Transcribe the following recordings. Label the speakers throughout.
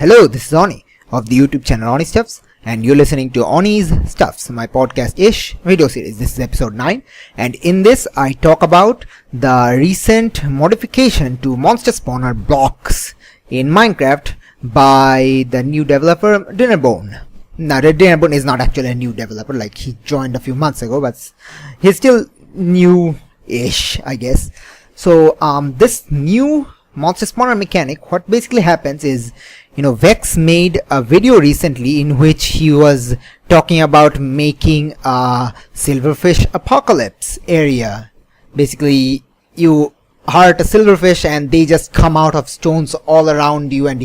Speaker 1: Hello, this is Oni of the YouTube channel Oni Stuffs, and you're listening to Oni's Stuffs, my podcast-ish video series. This is episode 9, and in this I talk about the recent modification to monster spawner blocks in Minecraft by the new developer Dinnerbone. Now, Dinnerbone is not actually a new developer, like he joined a few months ago, but he's still new-ish, I guess. So, this new monster spawner mechanic, what basically happens is, Vex made a video recently in which he was talking about making a silverfish apocalypse area. Basically, you hurt a silverfish and they just come out of stones all around you, and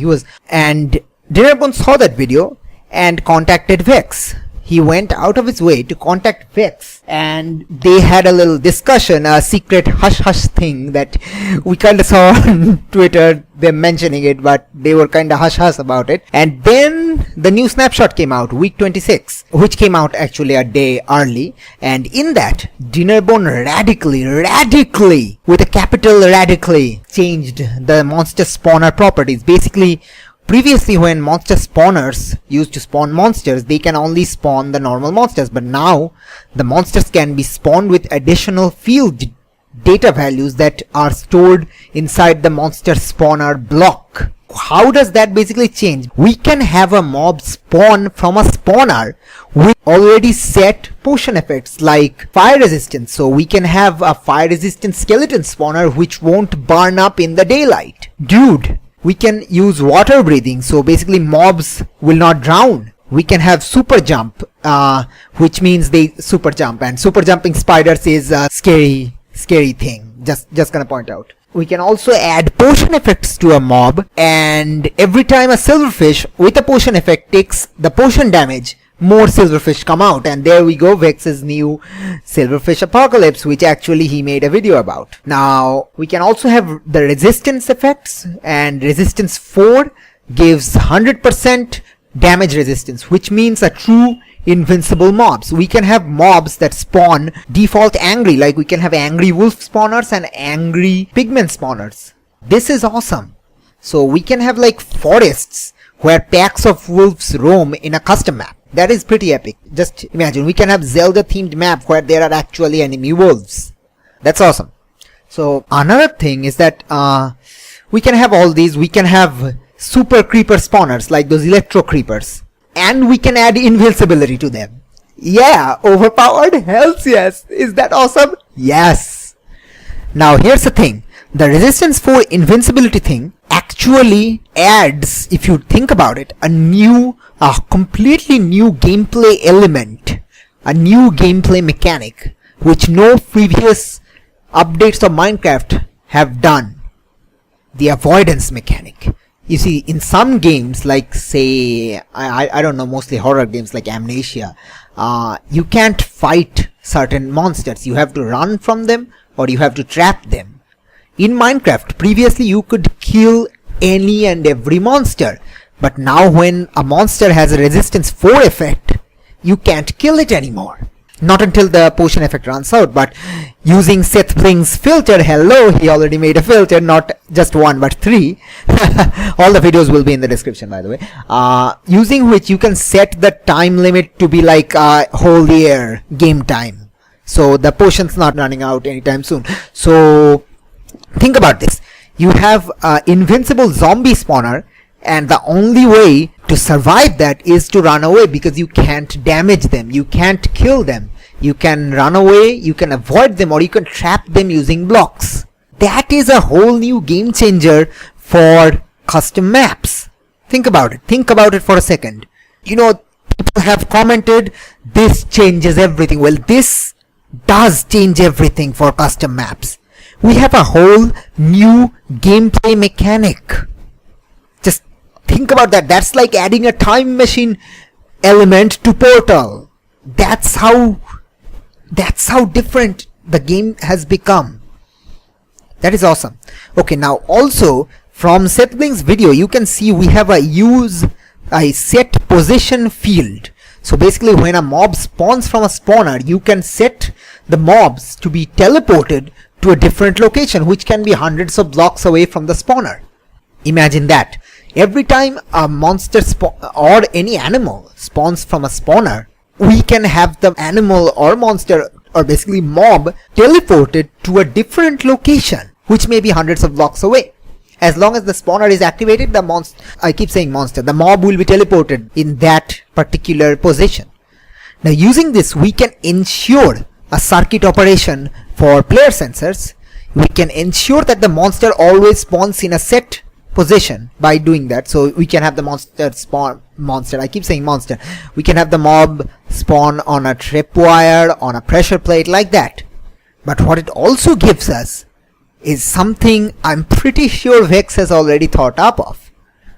Speaker 1: Dinnerbone saw that video and contacted Vex. He went out of his way to contact Vex, and they had a little discussion, a secret hush-hush thing that we kind of saw on Twitter, them mentioning it, but they were kind of hush-hush about it. And then the new snapshot came out, week 26, which came out actually a day early. And in that, Dinnerbone radically, with a capital radically, changed the monster spawner properties. Basically, previously, when monster spawners used to spawn monsters, they can only spawn the normal monsters. But now, the monsters can be spawned with additional field data values that are stored inside the monster spawner block. How does that basically change? We can have a mob spawn from a spawner with already set potion effects like fire resistance. So we can have a fire resistant skeleton spawner which won't burn up in the daylight. Dude! We can use water breathing, so basically mobs will not drown. We can have super jump, which means they super jump, and super jumping spiders is a scary thing. Just gonna point out. We can also add potion effects to a mob, and every time a silverfish with a potion effect takes the potion damage, more silverfish come out, and there we go, Vex's new silverfish apocalypse, which actually he made a video about. Now, we can also have the resistance effects, and resistance 4 gives 100% damage resistance, which means a true invincible mobs. We can have mobs that spawn default angry, like we can have angry wolf spawners and angry pigman spawners. This is awesome. So we can have like forests where packs of wolves roam in a custom map. That is pretty epic. Just imagine, we can have Zelda themed map where there are actually enemy wolves. That's awesome. So another thing is that we can have all these. We can have super creeper spawners like those electro creepers, and we can add invincibility to them. Yeah, overpowered? Hells yes. Is that awesome? Yes. Now here's the thing. The resistance 4 invincibility thing actually adds, if you think about it, a completely new gameplay element, a new gameplay mechanic, which no previous updates of Minecraft have done. The avoidance mechanic. You see, in some games, like say, I don't know, mostly horror games like Amnesia, you can't fight certain monsters. You have to run from them or you have to trap them. In Minecraft, previously you could kill any and every monster. But now when a monster has a resistance 4 effect, you can't kill it anymore. Not until the potion effect runs out, but using Seth Bling's filter, hello, he already made a filter, not just 1 but 3. All the videos will be in the description, by the way. Using which you can set the time limit to be like whole year game time. So the potion's not running out anytime soon. So think about this. You have invincible zombie spawner, and the only way to survive that is to run away, because you can't damage them, you can't kill them. You can run away, you can avoid them, or you can trap them using blocks. That is a whole new game changer for custom maps. Think about it. Think about it for a second. People have commented, this changes everything. Well, this does change everything for custom maps. We have a whole new gameplay mechanic. Just think about that. That's like adding a time machine element to Portal. That's how different the game has become. That is awesome. Okay, now also from Seth Bling's video, you can see we have a set position field. So basically, when a mob spawns from a spawner, you can set the mobs to be teleported to a different location, which can be hundreds of blocks away from the spawner. Imagine that. every time a monster or any animal spawns from a spawner, we can have the animal or monster or basically mob teleported to a different location, which may be hundreds of blocks away. As long as the spawner is activated, the mob will be teleported in that particular position. Now, using this, we can ensure a circuit operation for player sensors. We can ensure that the monster always spawns in a set position by doing that. So we can have the we can have the mob spawn on a tripwire, on a pressure plate, like that. But what it also gives us is something I'm pretty sure Vex has already thought up of,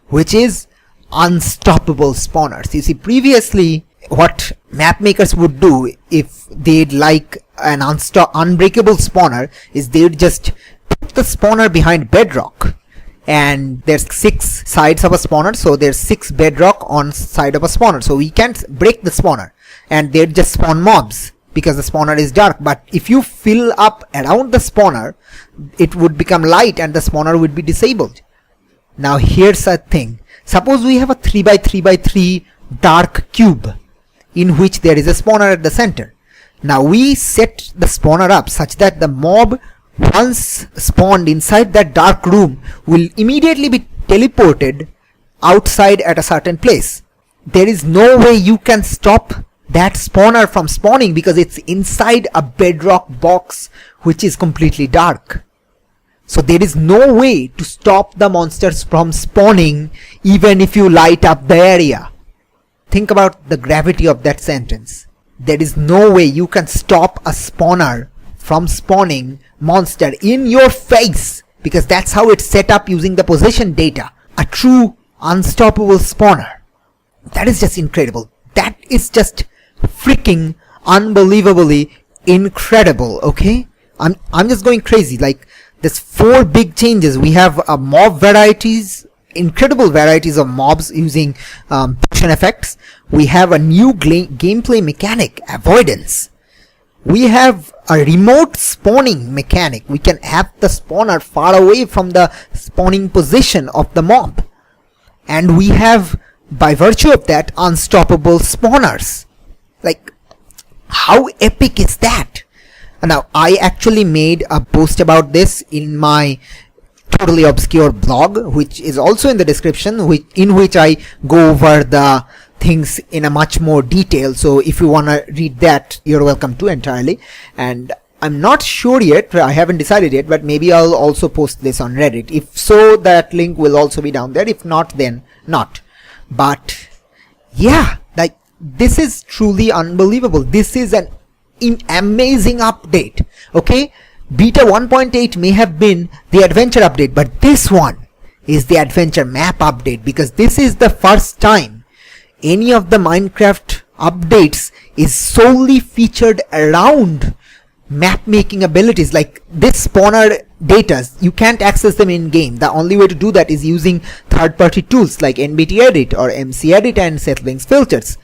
Speaker 1: which is unstoppable spawners. You see, previously what map makers would do if they'd like an unbreakable spawner is they'd just put the spawner behind bedrock, and there's 6 sides of a spawner, so there's 6 bedrock on side of a spawner, so we can't break the spawner, and they'd just spawn mobs because the spawner is dark. But if you fill up around the spawner, it would become light and the spawner would be disabled. Now here's a thing. Suppose we have a 3x3x3 dark cube in which there is a spawner at the center. Now we set the spawner up such that the mob, once spawned inside that dark room, will immediately be teleported outside at a certain place. There is no way you can stop that spawner from spawning because it's inside a bedrock box which is completely dark. So there is no way to stop the monsters from spawning even if you light up the area. Think about the gravity of that sentence. There is no way you can stop a spawner from spawning monster in your face, because that's how it's set up using the position data. A true unstoppable spawner. That is just incredible. That is just freaking unbelievably incredible. Okay, I'm just going crazy. Like, there's 4 big changes. We have mob varieties, incredible varieties of mobs using potion effects. We have a new gameplay mechanic, avoidance. We have a remote spawning mechanic. We can have the spawner far away from the spawning position of the mob, and we have, by virtue of that, unstoppable spawners. Like, how epic is that? Now, I actually made a post about this in my totally obscure blog, which is also in the description, in which I go over the things in a much more detail. So if you want to read that, you're welcome to entirely. And I'm not sure yet, I haven't decided yet, but maybe I'll also post this on Reddit. If so, that link will also be down there. If not, then not. But yeah, like, this is truly unbelievable. This is an amazing update. Okay, beta 1.8 may have been the adventure update, but this one is the adventure map update, because this is the first time any of the Minecraft updates is solely featured around map making abilities. Like, this spawner data, you can't access them in game. The only way to do that is using third-party tools like NBT Edit or MC Edit and Settlings filters.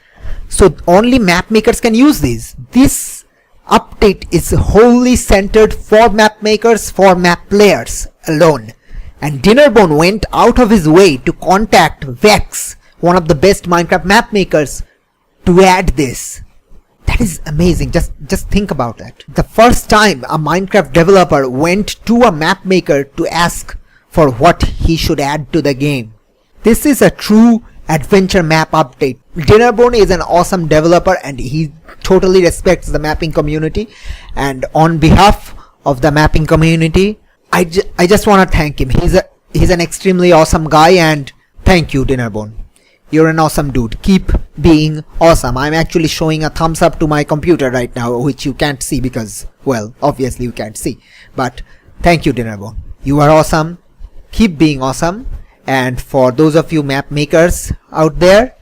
Speaker 1: So only map makers can use these. This update is wholly centered for map makers, for map players alone. And Dinnerbone went out of his way to contact Vex, one of the best Minecraft map makers, to add this. That is amazing. Just think about that. The first time a Minecraft developer went to a map maker to ask for what he should add to the game. This is a true adventure map update. Dinnerbone is an awesome developer, and he totally respects the mapping community. And on behalf of the mapping community, I just want to thank him. He's an extremely awesome guy, and thank you, Dinnerbone. You're an awesome dude. Keep being awesome. I'm actually showing a thumbs up to my computer right now, which you can't see because, well, obviously you can't see. But thank you, Dinnerbone. You are awesome. Keep being awesome. And for those of you map makers out there,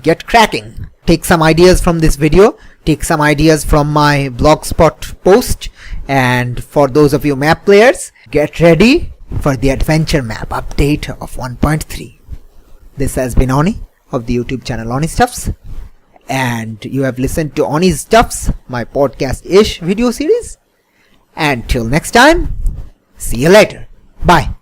Speaker 1: get cracking. Take some ideas from this video. Take some ideas from my blogspot post. And for those of you map players, get ready for the adventure map update of 1.3. This has been Oni of the YouTube channel Oni Stuffs, and you have listened to Oni Stuffs, my podcast-ish video series. And till next time, see you later. Bye.